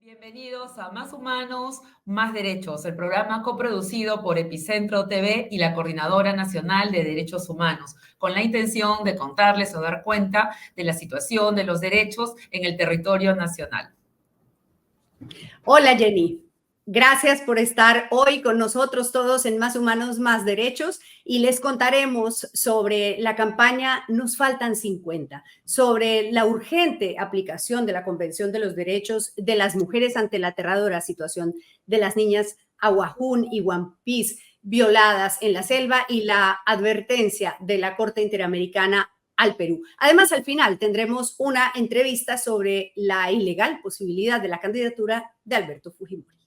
Bienvenidos a Más Humanos, Más Derechos, el programa coproducido por Epicentro TV y la Coordinadora Nacional de Derechos Humanos, con la intención de contarles o dar cuenta de la situación de los derechos en el territorio nacional. Hola Jenny, gracias por estar hoy con nosotros todos en Más Humanos, Más Derechos y les contaremos sobre la campaña Nos Faltan 50, sobre la urgente aplicación de la Convención de los Derechos de las Mujeres ante la aterradora situación de las niñas Ahuajún y Wampis violadas en la selva y la advertencia de la Corte Interamericana al Perú. Además, al final tendremos una entrevista sobre la ilegal posibilidad de la candidatura de Alberto Fujimori.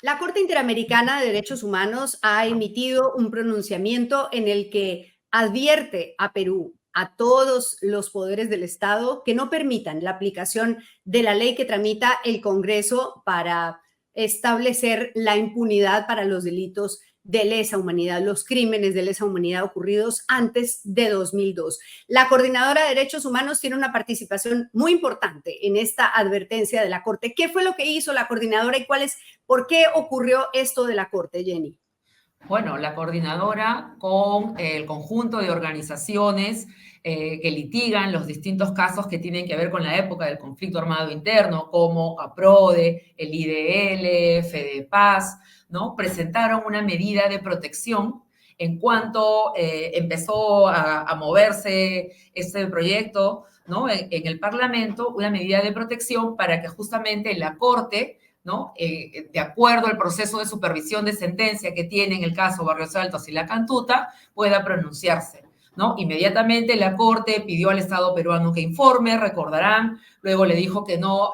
La Corte Interamericana de Derechos Humanos ha emitido un pronunciamiento en el que advierte a Perú, a todos los poderes del Estado, que no permitan la aplicación de la ley que tramita el Congreso para establecer la impunidad para los delitos de lesa humanidad, los crímenes de lesa humanidad ocurridos antes de 2002. La Coordinadora de Derechos Humanos tiene una participación muy importante en esta advertencia de la Corte. ¿Qué fue lo que hizo la Coordinadora y por qué ocurrió esto de la Corte, Jenny? Bueno, la Coordinadora con el conjunto de organizaciones que litigan los distintos casos que tienen que ver con la época del conflicto armado interno, como APRODE, el IDL, FEDEPAZ, ¿no? Presentaron una medida de protección en cuanto empezó a moverse este proyecto, ¿no? En el Parlamento, una medida de protección para que justamente la Corte, ¿no? De acuerdo al proceso de supervisión de sentencia que tiene en el caso Barrios Altos y La Cantuta, pueda pronunciarse, ¿no? Inmediatamente la Corte pidió al Estado peruano que informe, recordarán, luego le dijo que no,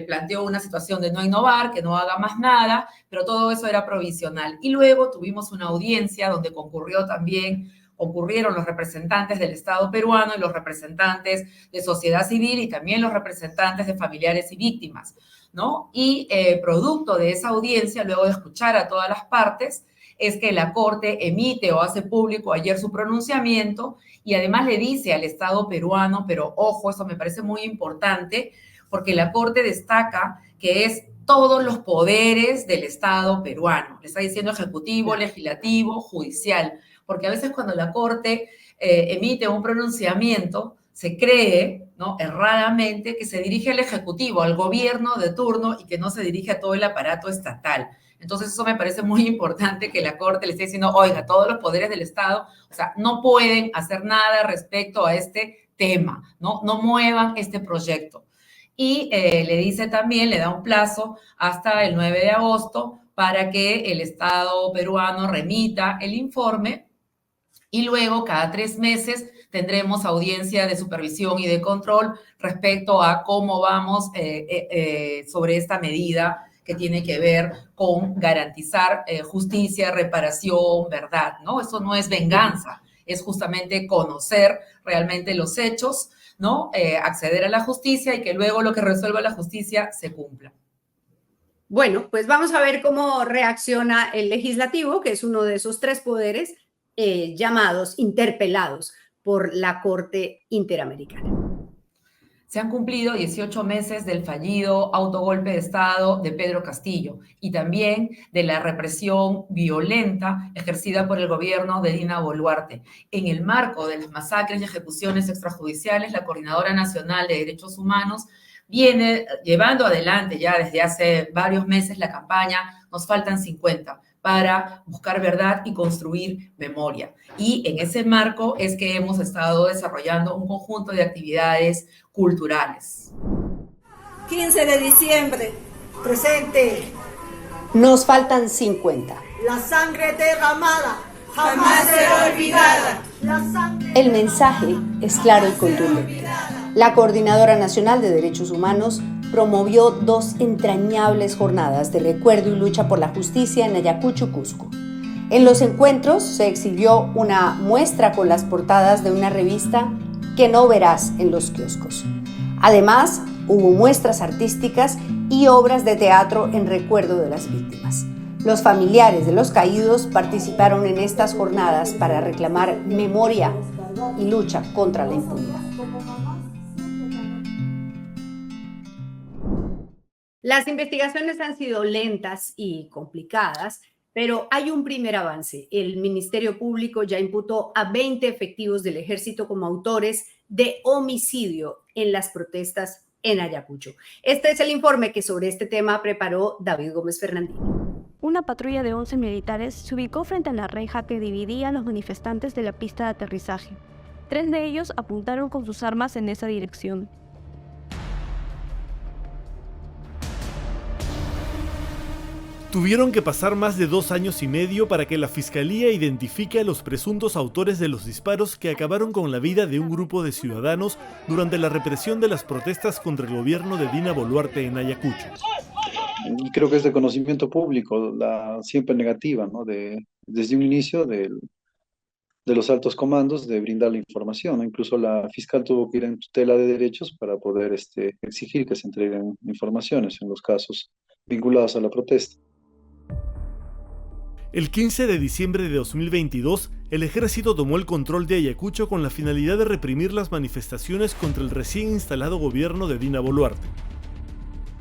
planteó una situación de no innovar, que no haga más nada, pero todo eso era provisional. Y luego tuvimos una audiencia donde concurrieron los representantes del Estado peruano y los representantes de sociedad civil y también los representantes de familiares y víctimas, ¿no? Y producto de esa audiencia, luego de escuchar a todas las partes, es que la Corte emite o hace público ayer su pronunciamiento y además le dice al Estado peruano, pero ojo, eso me parece muy importante, porque la Corte destaca que es todos los poderes del Estado peruano. Le está diciendo ejecutivo, legislativo, judicial, porque a veces cuando la Corte emite un pronunciamiento, se cree, ¿no?, erradamente que se dirige al Ejecutivo, al gobierno de turno y que no se dirige a todo el aparato estatal. Entonces eso me parece muy importante que la Corte le esté diciendo, oiga, todos los poderes del Estado, o sea, no pueden hacer nada respecto a este tema, ¿no? No muevan este proyecto. Y le dice también, le da un plazo hasta el 9 de agosto para que el Estado peruano remita el informe y luego cada 3 meses tendremos audiencia de supervisión y de control respecto a cómo vamos sobre esta medida que tiene que ver con garantizar justicia, reparación, verdad, ¿no? Eso no es venganza, es justamente conocer realmente los hechos, ¿no? Acceder a la justicia y que luego lo que resuelva la justicia se cumpla. Bueno, pues vamos a ver cómo reacciona el legislativo, que es uno de esos 3 poderes llamados, interpelados por la Corte Interamericana. Se han cumplido 18 meses del fallido autogolpe de Estado de Pedro Castillo y también de la represión violenta ejercida por el gobierno de Dina Boluarte. En el marco de las masacres y ejecuciones extrajudiciales, la Coordinadora Nacional de Derechos Humanos viene llevando adelante ya desde hace varios meses la campaña Nos Faltan 50, para buscar verdad y construir memoria. Y en ese marco es que hemos estado desarrollando un conjunto de actividades culturales. 15 de diciembre, presente. Nos faltan 50. La sangre derramada jamás será olvidada. El mensaje es claro y contundente. La Coordinadora Nacional de Derechos Humanos promovió 2 entrañables jornadas de recuerdo y lucha por la justicia en Ayacucho, Cusco. En los encuentros se exhibió una muestra con las portadas de una revista que no verás en los kioscos. Además, hubo muestras artísticas y obras de teatro en recuerdo de las víctimas. Los familiares de los caídos participaron en estas jornadas para reclamar memoria y lucha contra la impunidad. Las investigaciones han sido lentas y complicadas, pero hay un primer avance. El Ministerio Público ya imputó a 20 efectivos del Ejército como autores de homicidio en las protestas en Ayacucho. Este es el informe que sobre este tema preparó David Gómez Fernandino. Una patrulla de 11 militares se ubicó frente a la reja que dividía a los manifestantes de la pista de aterrizaje. 3 de ellos apuntaron con sus armas en esa dirección. Tuvieron que pasar más de 2 años y medio para que la Fiscalía identifique a los presuntos autores de los disparos que acabaron con la vida de un grupo de ciudadanos durante la represión de las protestas contra el gobierno de Dina Boluarte en Ayacucho. Y creo que es de conocimiento público, la siempre negativa, ¿no? Desde un inicio de los altos comandos de brindar la información, ¿no? Incluso la fiscal tuvo que ir en tutela de derechos para poder exigir que se entreguen informaciones en los casos vinculados a la protesta. El 15 de diciembre de 2022, el ejército tomó el control de Ayacucho con la finalidad de reprimir las manifestaciones contra el recién instalado gobierno de Dina Boluarte.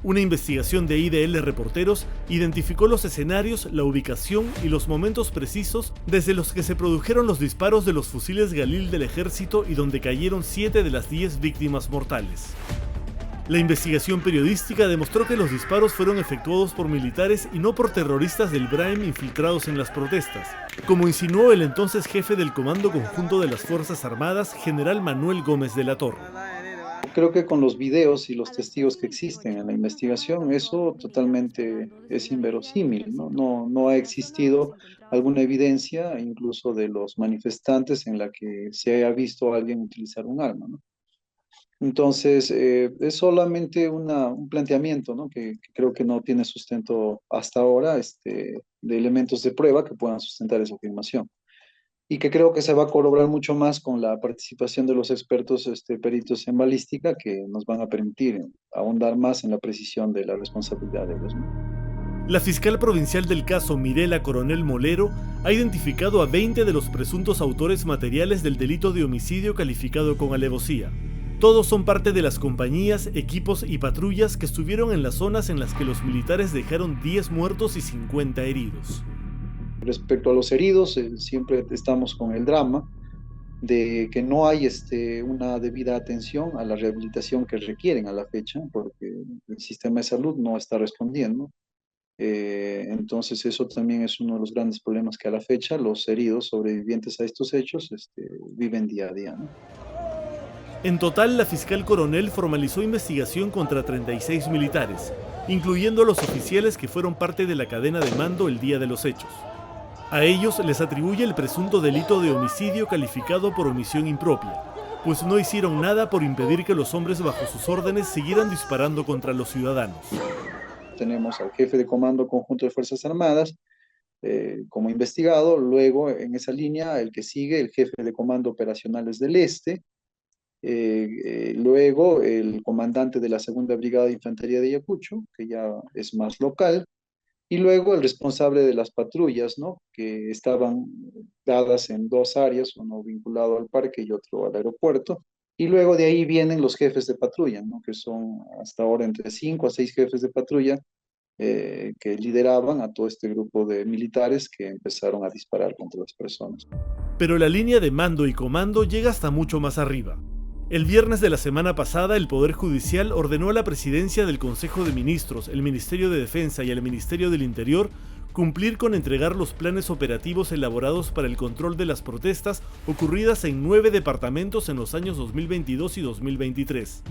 Una investigación de IDL Reporteros identificó los escenarios, la ubicación y los momentos precisos desde los que se produjeron los disparos de los fusiles Galil del ejército y donde cayeron 7 de las 10 víctimas mortales. La investigación periodística demostró que los disparos fueron efectuados por militares y no por terroristas del BRAEM infiltrados en las protestas, como insinuó el entonces jefe del Comando Conjunto de las Fuerzas Armadas, general Manuel Gómez de la Torre. Creo que con los videos y los testigos que existen en la investigación, eso totalmente es inverosímil, ¿no? No ha existido alguna evidencia, incluso de los manifestantes, en la que se haya visto a alguien utilizar un arma, ¿no? Entonces, es solamente un planteamiento, ¿no? que creo que no tiene sustento hasta ahora, de elementos de prueba que puedan sustentar esa afirmación. Y que creo que se va a corroborar mucho más con la participación de los expertos peritos en balística, que nos van a permitir ahondar más en la precisión de la responsabilidad de ellos, ¿no? La fiscal provincial del caso, Mirela Coronel Molero, ha identificado a 20 de los presuntos autores materiales del delito de homicidio calificado con alevosía. Todos son parte de las compañías, equipos y patrullas que estuvieron en las zonas en las que los militares dejaron 10 muertos y 50 heridos. Respecto a los heridos, siempre estamos con el drama de que no hay una debida atención a la rehabilitación que requieren a la fecha, porque el sistema de salud no está respondiendo. Entonces eso también es uno de los grandes problemas que a la fecha los heridos sobrevivientes a estos hechos viven día a día, ¿no? En total, la fiscal coronel formalizó investigación contra 36 militares, incluyendo a los oficiales que fueron parte de la cadena de mando el día de los hechos. A ellos les atribuye el presunto delito de homicidio calificado por omisión impropia, pues no hicieron nada por impedir que los hombres bajo sus órdenes siguieran disparando contra los ciudadanos. Tenemos al jefe de Comando Conjunto de Fuerzas Armadas como investigado, luego en esa línea el que sigue el jefe de Comando Operacionales del Este, luego el comandante de la Segunda Brigada de Infantería de Ayacucho, que ya es más local, y luego el responsable de las patrullas, ¿no? Que estaban dadas en 2 áreas, uno vinculado al parque y otro al aeropuerto, y luego de ahí vienen los jefes de patrulla, ¿no? Que son hasta ahora entre 5 a 6 jefes de patrulla que lideraban a todo este grupo de militares que empezaron a disparar contra las personas. Pero la línea de mando y comando llega hasta mucho más arriba. El viernes de la semana pasada, el Poder Judicial ordenó a la Presidencia del Consejo de Ministros, el Ministerio de Defensa y el Ministerio del Interior cumplir con entregar los planes operativos elaborados para el control de las protestas ocurridas en 9 departamentos en los años 2022 y 2023.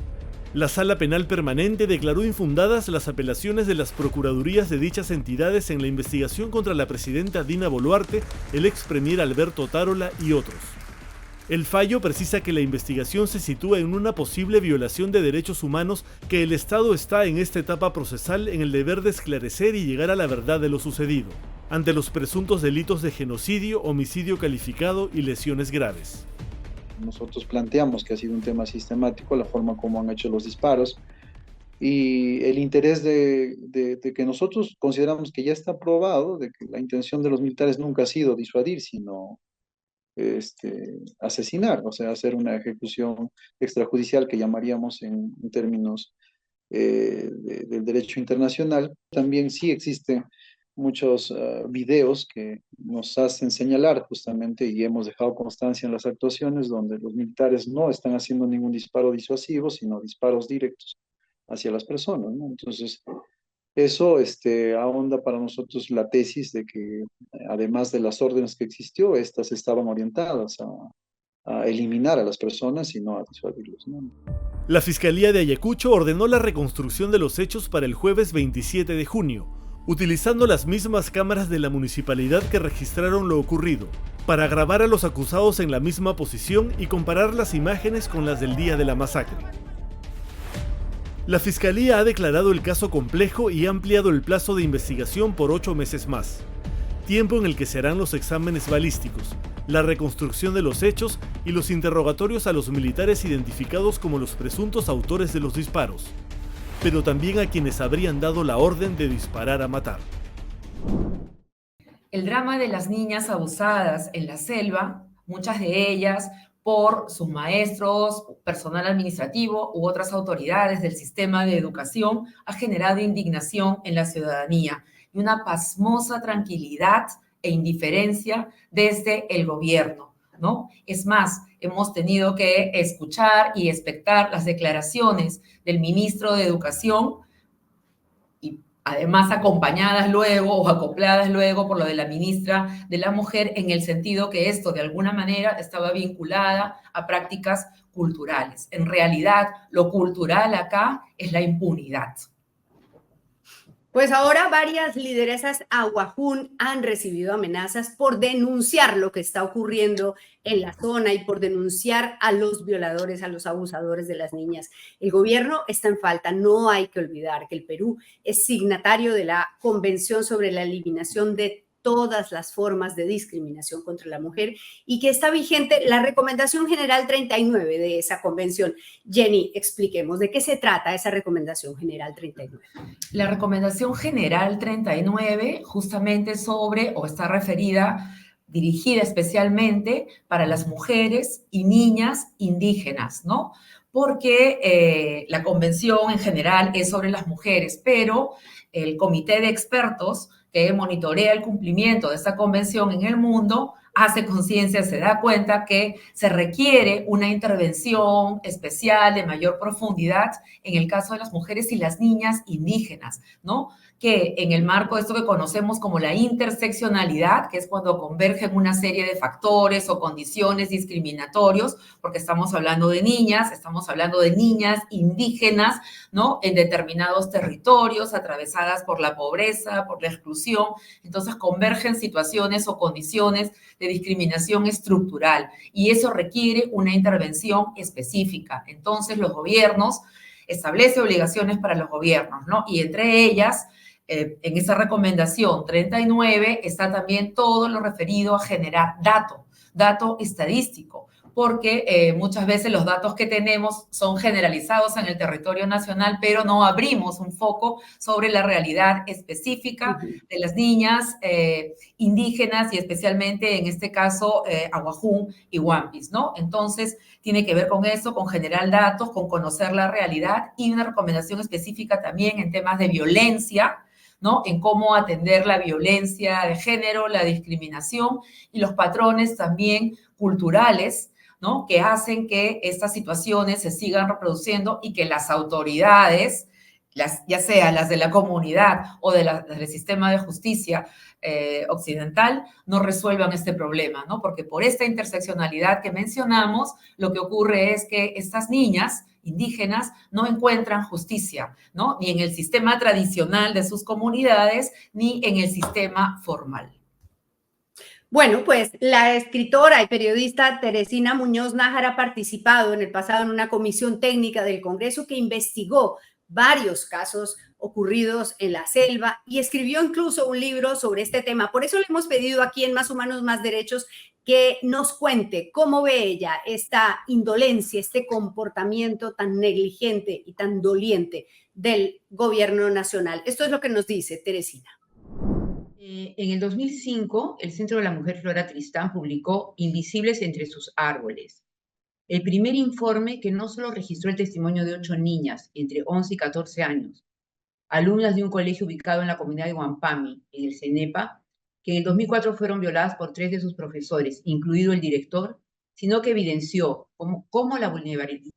La Sala Penal Permanente declaró infundadas las apelaciones de las procuradurías de dichas entidades en la investigación contra la presidenta Dina Boluarte, el ex premier Alberto Otárola y otros. El fallo precisa que la investigación se sitúa en una posible violación de derechos humanos, que el Estado está en esta etapa procesal en el deber de esclarecer y llegar a la verdad de lo sucedido, ante los presuntos delitos de genocidio, homicidio calificado y lesiones graves. nosotros planteamos que ha sido un tema sistemático, la forma como han hecho los disparos y el interés de que nosotros consideramos que ya está probado, de que la intención de los militares nunca ha sido disuadir, sino asesinar, o sea, hacer una ejecución extrajudicial que llamaríamos en términos del derecho internacional. También sí existen muchos videos que nos hacen señalar justamente, y hemos dejado constancia en las actuaciones, donde los militares no están haciendo ningún disparo disuasivo, sino disparos directos hacia las personas, ¿no? Entonces, eso ahonda para nosotros la tesis de que, además de las órdenes que existió, estas estaban orientadas a eliminar a las personas y no a disuadirlos, ¿no? La Fiscalía de Ayacucho ordenó la reconstrucción de los hechos para el jueves 27 de junio, utilizando las mismas cámaras de la municipalidad que registraron lo ocurrido, para grabar a los acusados en la misma posición y comparar las imágenes con las del día de la masacre. La Fiscalía ha declarado el caso complejo y ha ampliado el plazo de investigación por 8 meses más, tiempo en el que se harán los exámenes balísticos, la reconstrucción de los hechos y los interrogatorios a los militares identificados como los presuntos autores de los disparos, pero también a quienes habrían dado la orden de disparar a matar. El drama de las niñas abusadas en la selva, muchas de ellas por sus maestros, personal administrativo u otras autoridades del sistema de educación, ha generado indignación en la ciudadanía y una pasmosa tranquilidad e indiferencia desde el gobierno, ¿no? Es más, hemos tenido que escuchar y expectar las declaraciones del ministro de Educación y además acompañadas luego o acopladas luego por lo de la ministra de la Mujer, en el sentido que esto de alguna manera estaba vinculada a prácticas culturales. En realidad, lo cultural acá es la impunidad. Pues ahora varias lideresas aguajún han recibido amenazas por denunciar lo que está ocurriendo en la zona y por denunciar a los violadores, a los abusadores de las niñas. El gobierno está en falta. No hay que olvidar que el Perú es signatario de la Convención sobre la Eliminación de todas las formas de discriminación contra la mujer y que está vigente la Recomendación General 39 de esa convención. Jenny, expliquemos de qué se trata esa Recomendación General 39. La Recomendación General 39 justamente sobre, o está dirigida especialmente para las mujeres y niñas indígenas, ¿no? Porque la convención en general es sobre las mujeres, pero el comité de expertos que monitorea el cumplimiento de esta convención en el mundo hace conciencia, se da cuenta que se requiere una intervención especial de mayor profundidad en el caso de las mujeres y las niñas indígenas, ¿no? Que en el marco de esto que conocemos como la interseccionalidad, que es cuando convergen una serie de factores o condiciones discriminatorios, porque estamos hablando de niñas indígenas, ¿no? En determinados territorios, atravesadas por la pobreza, por la exclusión. Entonces convergen situaciones o condiciones de discriminación estructural y eso requiere una intervención específica. Entonces los gobiernos establecen obligaciones para los gobiernos, ¿no? Y entre ellas, en esa recomendación 39 está también todo lo referido a generar dato estadístico, porque muchas veces los datos que tenemos son generalizados en el territorio nacional, pero no abrimos un foco sobre la realidad específica de las niñas indígenas y especialmente en este caso aguajún y huampis, ¿no? Entonces tiene que ver con eso, con generar datos, con conocer la realidad y una recomendación específica también en temas de violencia, ¿no? En cómo atender la violencia de género, la discriminación y los patrones también culturales, ¿no? Que hacen que estas situaciones se sigan reproduciendo y que las autoridades, ya sea las de la comunidad o del sistema de justicia occidental, no resuelvan este problema, ¿no? Porque por esta interseccionalidad que mencionamos, lo que ocurre es que estas niñas indígenas no encuentran justicia, ¿no? Ni en el sistema tradicional de sus comunidades, ni en el sistema formal. Bueno, pues la escritora y periodista Teresina Muñoz Nájara ha participado en el pasado en una comisión técnica del Congreso que investigó varios casos ocurridos en la selva y escribió incluso un libro sobre este tema. Por eso le hemos pedido aquí en Más Humanos, Más Derechos que nos cuente cómo ve ella esta indolencia, este comportamiento tan negligente y tan doliente del gobierno nacional. Esto es lo que nos dice Teresina. En el 2005, el Centro de la Mujer Flora Tristán publicó Invisibles entre sus árboles, el primer informe que no solo registró el testimonio de 8 niñas entre 11 y 14 años, alumnas de un colegio ubicado en la comunidad de Huampami, en el CENEPA, que en el 2004 fueron violadas por 3 de sus profesores, incluido el director, sino que evidenció cómo la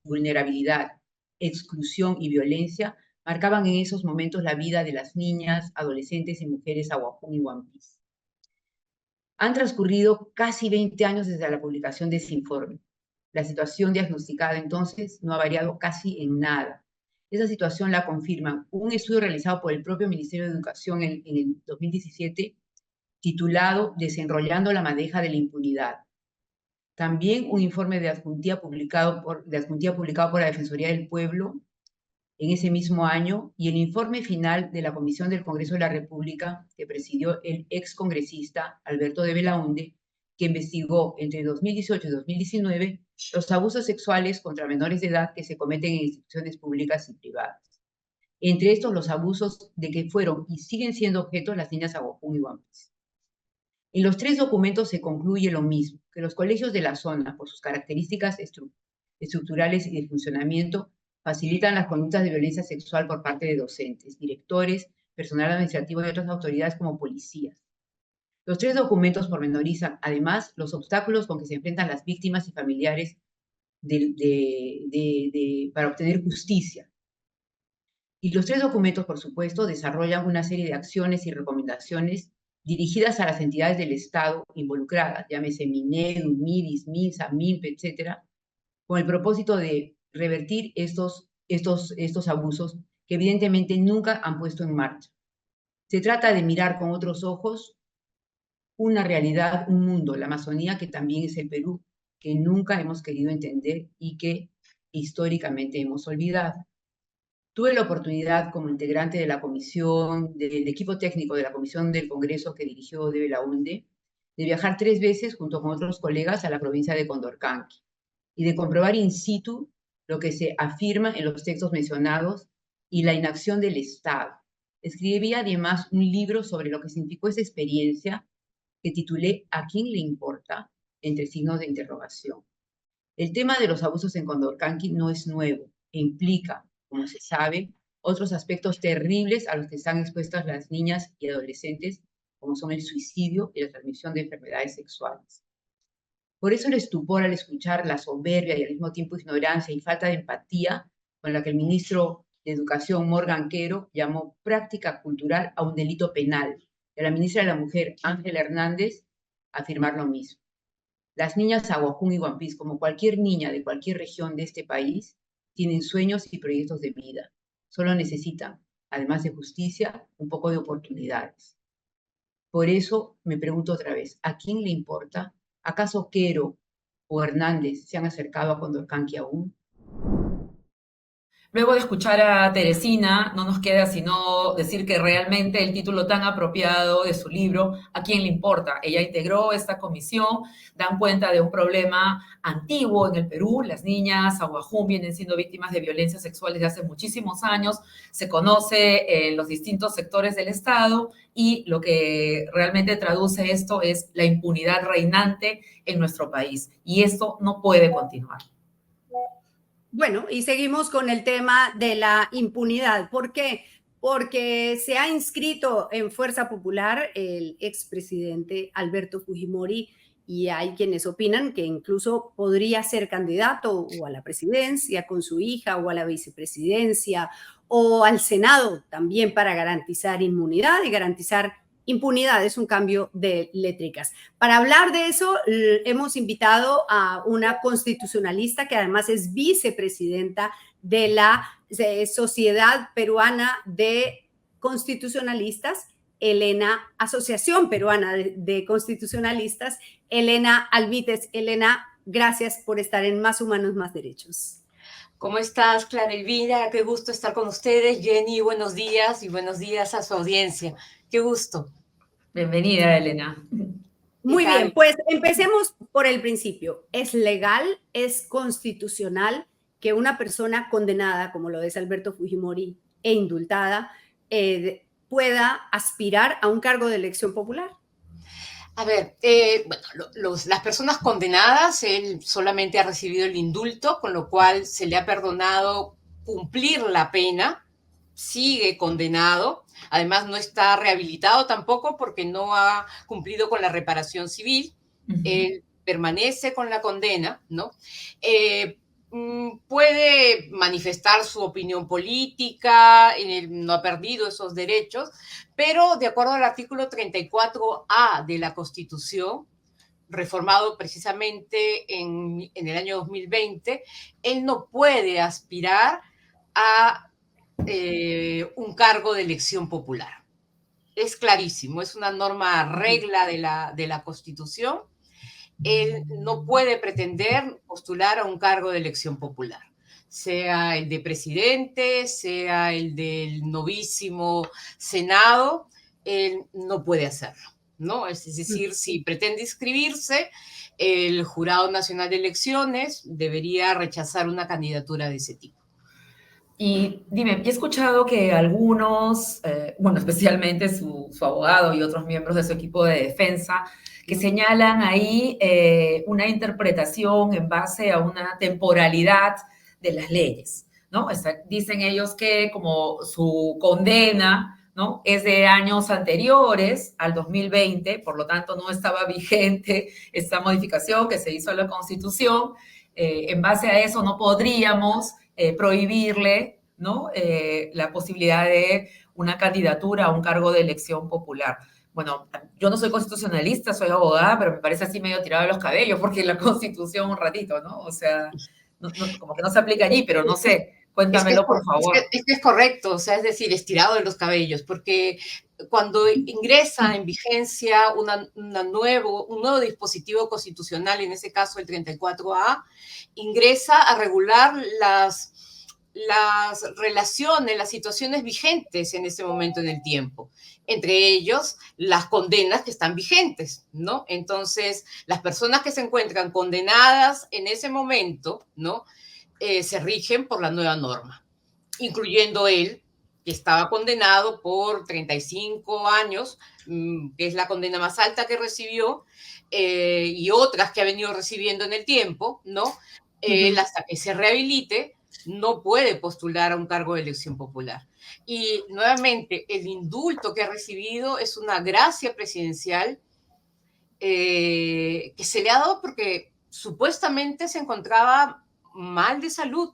vulnerabilidad, exclusión y violencia marcaban en esos momentos la vida de las niñas, adolescentes y mujeres Aguajún y Huampis. Han transcurrido casi 20 años desde la publicación de ese informe. La situación diagnosticada entonces no ha variado casi en nada. Esa situación la confirma un estudio realizado por el propio Ministerio de Educación en el 2017, titulado Desenrollando la madeja de la impunidad. También un informe de adjuntía publicado por la Defensoría del Pueblo en ese mismo año, y el informe final de la Comisión del Congreso de la República, que presidió el excongresista Alberto de Belaunde, que investigó entre 2018 y 2019 los abusos sexuales contra menores de edad que se cometen en instituciones públicas y privadas. Entre estos, los abusos de que fueron y siguen siendo objeto las niñas Aguajún y Huampis. En los 3 documentos se concluye lo mismo, que los colegios de la zona, por sus características estructurales y de funcionamiento, facilitan las conductas de violencia sexual por parte de docentes, directores, personal administrativo y otras autoridades como policías. Los 3 documentos pormenorizan, además, los obstáculos con que se enfrentan las víctimas y familiares para obtener justicia. Y los 3 documentos, por supuesto, desarrollan una serie de acciones y recomendaciones dirigidas a las entidades del Estado involucradas, llámese Minedu, MIDIS, MINSA, MINP, etcétera, con el propósito de revertir estos abusos que evidentemente nunca han puesto en marcha. Se trata de mirar con otros ojos una realidad, un mundo, la Amazonía, que también es el Perú, que nunca hemos querido entender y que históricamente hemos olvidado. Tuve la oportunidad, como integrante de la comisión, del equipo técnico de la Comisión del Congreso que dirigió de Belaunde, de viajar 3 veces junto con otros colegas a la provincia de Condorcanqui y de comprobar in situ lo que se afirma en los textos mencionados y la inacción del Estado. Escribí además un libro sobre lo que significó esa experiencia que titulé ¿A quién le importa?, entre signos de interrogación. El tema de los abusos en Condorcanqui no es nuevo e implica, como se sabe, otros aspectos terribles a los que están expuestas las niñas y adolescentes, como son el suicidio y la transmisión de enfermedades sexuales. Por eso el estupor al escuchar la soberbia y al mismo tiempo ignorancia y falta de empatía con la que el ministro de Educación, Morgan Quero, llamó práctica cultural a un delito penal, y a la ministra de la Mujer, Ángela Hernández, afirmar lo mismo. Las niñas Aguajún y Huampis, como cualquier niña de cualquier región de este país, tienen sueños y proyectos de vida. Solo necesitan, además de justicia, un poco de oportunidades. Por eso me pregunto otra vez, ¿a quién le importa? ¿Acaso Quero o Hernández se han acercado a Condorcanqui aún? Luego de escuchar a Teresina, no nos queda sino decir que realmente el título tan apropiado de su libro, ¿A quién le importa? Ella integró esta comisión, dan cuenta de un problema antiguo en el Perú. Las niñas Aguajún vienen siendo víctimas de violencia sexual desde hace muchísimos años, se conoce en los distintos sectores del Estado y lo que realmente traduce esto es la impunidad reinante en nuestro país. Y esto no puede continuar. Bueno, y seguimos con el tema de la impunidad. ¿Por qué? Porque se ha inscrito en Fuerza Popular el expresidente Alberto Fujimori y hay quienes opinan que incluso podría ser candidato o a la presidencia con su hija o a la vicepresidencia o al Senado también para garantizar inmunidad y garantizar impunidad. Es un cambio de létricas. Para hablar de eso, hemos invitado a una constitucionalista que además es vicepresidenta de la Sociedad Peruana de Constitucionalistas, Asociación Peruana de Constitucionalistas, Elena Alvídez. Elena, gracias por estar en Más Humanos, Más Derechos. ¿Cómo estás, Clara Elvira? Qué gusto estar con ustedes. Jenny, buenos días y buenos días a su audiencia. Qué gusto. Bienvenida, Elena. Muy bien, pues empecemos por el principio. ¿Es legal, es constitucional que una persona condenada, como lo es Alberto Fujimori, e indultada, pueda aspirar a un cargo de elección popular? A ver, bueno, las personas condenadas, él solamente ha recibido el indulto, con lo cual se le ha perdonado cumplir la pena, sigue condenado, además no está rehabilitado tampoco porque no ha cumplido con la reparación civil, él permanece con la condena, ¿no? Puede manifestar su opinión política, no ha perdido esos derechos, pero de acuerdo al artículo 34A de la Constitución, reformado precisamente en el año 2020, él no puede aspirar a un cargo de elección popular. Es clarísimo, es una norma regla de la Constitución. Él no puede pretender postular a un cargo de elección popular, sea el de presidente, sea el del novísimo Senado, él no puede hacerlo, ¿no? Es decir, si pretende inscribirse, el Jurado Nacional de Elecciones debería rechazar una candidatura de ese tipo. Y dime, he escuchado que algunos, bueno, especialmente su abogado y otros miembros de su equipo de defensa, que señalan ahí una interpretación en base a una temporalidad de las leyes, ¿no? Dicen ellos que como su condena, ¿no?, es de años anteriores al 2020, por lo tanto no estaba vigente esta modificación que se hizo a la Constitución. En base a eso no podríamos prohibirle, ¿no?, la posibilidad de una candidatura a un cargo de elección popular. Bueno, yo no soy constitucionalista, soy abogada, pero me parece así medio tirado de los cabellos, porque la Constitución un ratito, ¿no? O sea, como que no se aplica allí, pero no sé, cuéntamelo, por favor. Es que es correcto, o sea, es decir, estirado de los cabellos, porque cuando ingresa en vigencia un nuevo dispositivo constitucional, en ese caso el 34A, ingresa a regular las relaciones, las situaciones vigentes en ese momento en el tiempo, entre ellos las condenas que están vigentes, ¿no? Entonces, las personas que se encuentran condenadas en ese momento, ¿no?, se rigen por la nueva norma, incluyendo él, que estaba condenado por 35 años, que es la condena más alta que recibió, y otras que ha venido recibiendo en el tiempo, ¿no? Hasta que se rehabilite, no puede postular a un cargo de elección popular. Y nuevamente, el indulto que ha recibido es una gracia presidencial que se le ha dado porque supuestamente se encontraba mal de salud.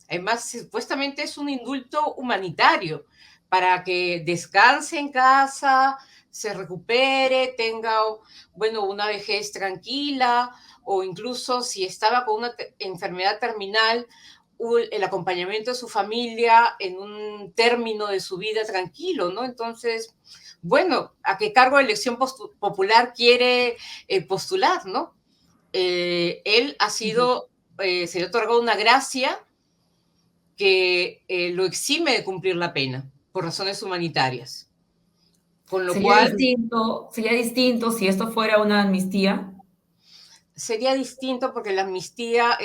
Además, supuestamente es un indulto humanitario para que descanse en casa, se recupere, tenga, bueno, una vejez tranquila, o incluso si estaba con una enfermedad terminal, el acompañamiento de su familia en un término de su vida tranquilo, ¿no? Entonces, bueno, ¿a qué cargo de elección popular quiere postular, no? Él ha sido, se le ha otorgado una gracia que lo exime de cumplir la pena por razones humanitarias. Con lo cual... Sería distinto si esto fuera una amnistía. Sería distinto porque la amnistía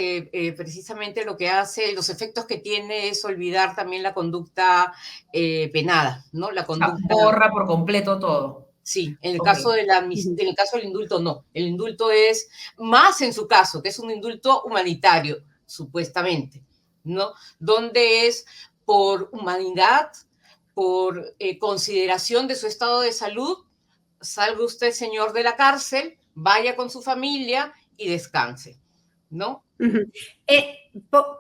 precisamente lo que hace, los efectos que tiene es olvidar también la conducta penada, ¿no? La conducta... borra por completo todo. Sí, en el caso de en el caso del indulto no. El indulto es más en su caso, que es un indulto humanitario, supuestamente, ¿no? Donde es por humanidad, por consideración de su estado de salud, salga usted, señor, de la cárcel, vaya con su familia y descanse, ¿no?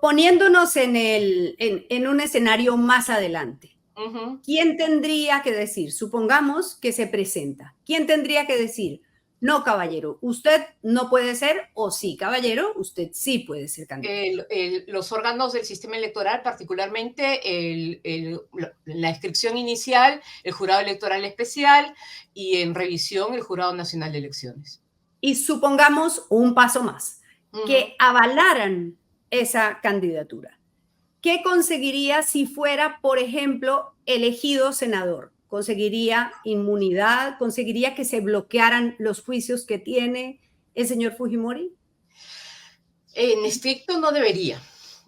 Poniéndonos en un escenario más adelante, ¿quién tendría que decir? Supongamos que se presenta. ¿Quién tendría que decir? No, caballero, usted no puede ser, o sí, caballero, usted sí puede ser candidato. Los órganos del sistema electoral, particularmente la inscripción inicial, el jurado electoral especial y en revisión el Jurado Nacional de Elecciones. Y supongamos un paso más, que avalaran esa candidatura. ¿Qué conseguiría si fuera, por ejemplo, elegido senador? conseguiría inmunidad, conseguiría que se bloquearan los juicios que tiene el señor Fujimori? En estricto no debería.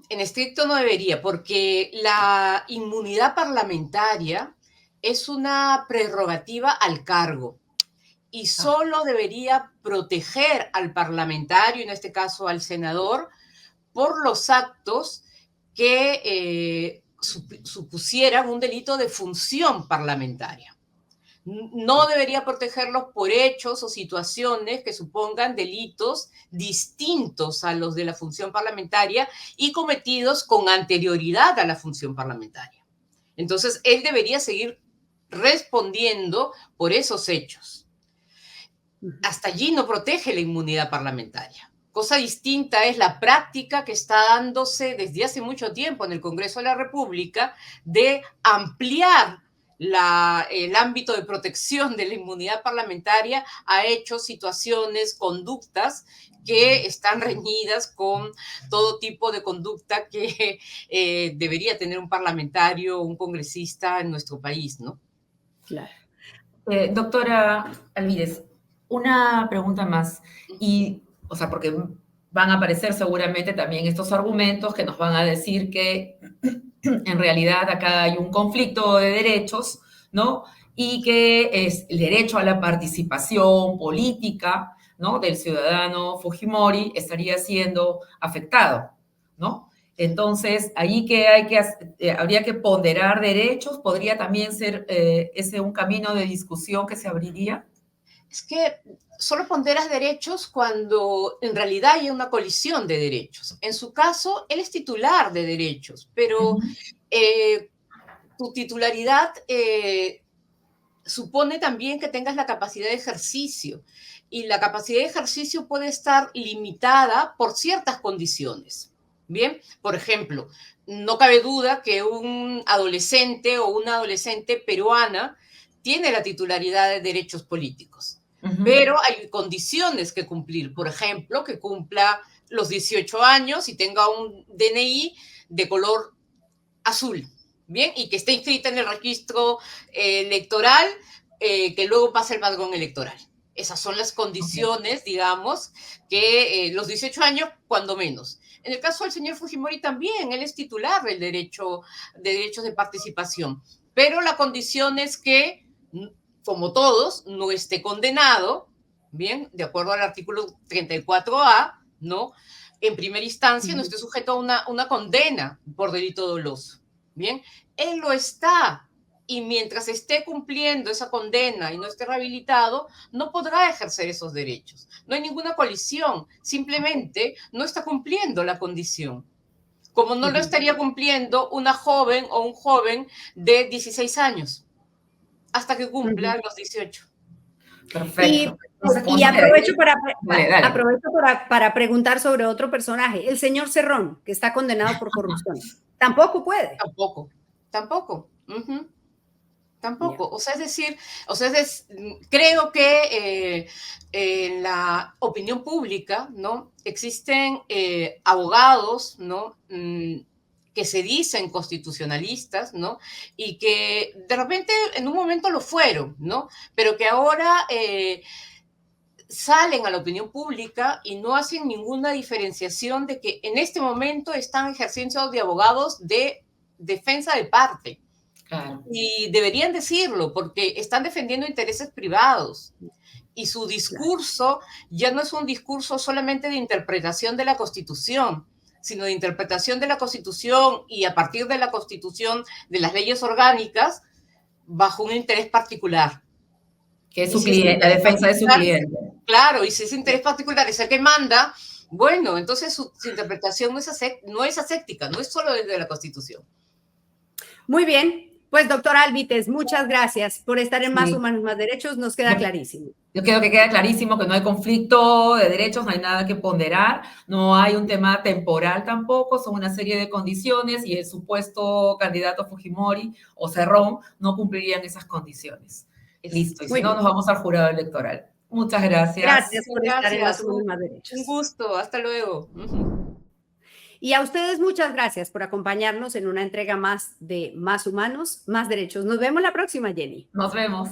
En estricto no debería, porque la inmunidad parlamentaria es una prerrogativa al cargo y solo debería proteger al parlamentario, en este caso al senador, por los actos que supusieran un delito de función parlamentaria. No debería protegerlos por hechos o situaciones que supongan delitos distintos a los de la función parlamentaria y cometidos con anterioridad a la función parlamentaria. Entonces, él debería seguir respondiendo por esos hechos. Hasta allí no protege la inmunidad parlamentaria. Cosa distinta es la práctica que está dándose desde hace mucho tiempo en el Congreso de la República de ampliar el ámbito de protección de la inmunidad parlamentaria a hechos, situaciones, conductas que están reñidas con todo tipo de conducta que debería tener un parlamentario, un congresista en nuestro país, ¿no? Claro. Doctora Alvídez, una pregunta más. O sea, porque van a aparecer seguramente también estos argumentos que nos van a decir que en realidad acá hay un conflicto de derechos, ¿no? Y que es el derecho a la participación política, ¿no? Del ciudadano Fujimori estaría siendo afectado, ¿no? Entonces, ahí que habría que ponderar derechos, ¿podría también ser ese un camino de discusión que se abriría? Es que solo ponderas derechos cuando en realidad hay una colisión de derechos. En su caso, él es titular de derechos, pero tu titularidad supone también que tengas la capacidad de ejercicio, y la capacidad de ejercicio puede estar limitada por ciertas condiciones. Bien, por ejemplo, no cabe duda que un adolescente o una adolescente peruana tiene la titularidad de derechos políticos. Pero hay condiciones que cumplir. Por ejemplo, que cumpla los 18 años y tenga un DNI de color azul, ¿bien? Y que esté inscrita en el registro electoral, que luego pase el padrón electoral. Esas son las condiciones, digamos, que los 18 años, cuando menos. En el caso del señor Fujimori también, él es titular del derechos de participación. Pero la condición es que, como todos, no esté condenado, bien, de acuerdo al artículo 34A, ¿no? En primera instancia no esté sujeto a una condena por delito doloso, bien. Él lo está, y mientras esté cumpliendo esa condena y no esté rehabilitado, no podrá ejercer esos derechos. No hay ninguna colisión, simplemente no está cumpliendo la condición. Como no lo estaría cumpliendo una joven o un joven de 16 años. Hasta que cumpla los 18. Perfecto. Y aprovecho para preguntar sobre otro personaje, el señor Cerrón, que está condenado por corrupción. Tampoco puede. Tampoco. Tampoco. O sea, es decir, creo que en la opinión pública, ¿no? Existen abogados, ¿no? Que se dicen constitucionalistas, ¿no? Y que de repente en un momento lo fueron, ¿no? Pero que ahora salen a la opinión pública y no hacen ninguna diferenciación de que en este momento están ejerciendo de abogados de defensa de parte. Claro. Y deberían decirlo, porque están defendiendo intereses privados. Y su discurso ya no es un discurso solamente de interpretación de la Constitución, sino de interpretación de la Constitución y a partir de la Constitución, de las leyes orgánicas, bajo un interés particular. Que es su cliente, la defensa de su cliente. Claro, y si ese interés particular es el que manda, bueno, entonces su interpretación no es aséptica, no es solo desde la Constitución. Muy bien. Pues, doctora Alvídez, muchas gracias por estar en Más Humanos, Más Derechos. Nos queda clarísimo. Yo creo que queda clarísimo que no hay conflicto de derechos, no hay nada que ponderar, no hay un tema temporal tampoco, son una serie de condiciones y el supuesto candidato Fujimori o Cerrón no cumplirían esas condiciones. Listo, y si no, nos vamos al jurado electoral. Muchas gracias. Gracias por estar en Más Humanos, Más Derechos. Un gusto, hasta luego. Y a ustedes muchas gracias por acompañarnos en una entrega más de Más Humanos, Más Derechos. Nos vemos la próxima, Jenny. Nos vemos.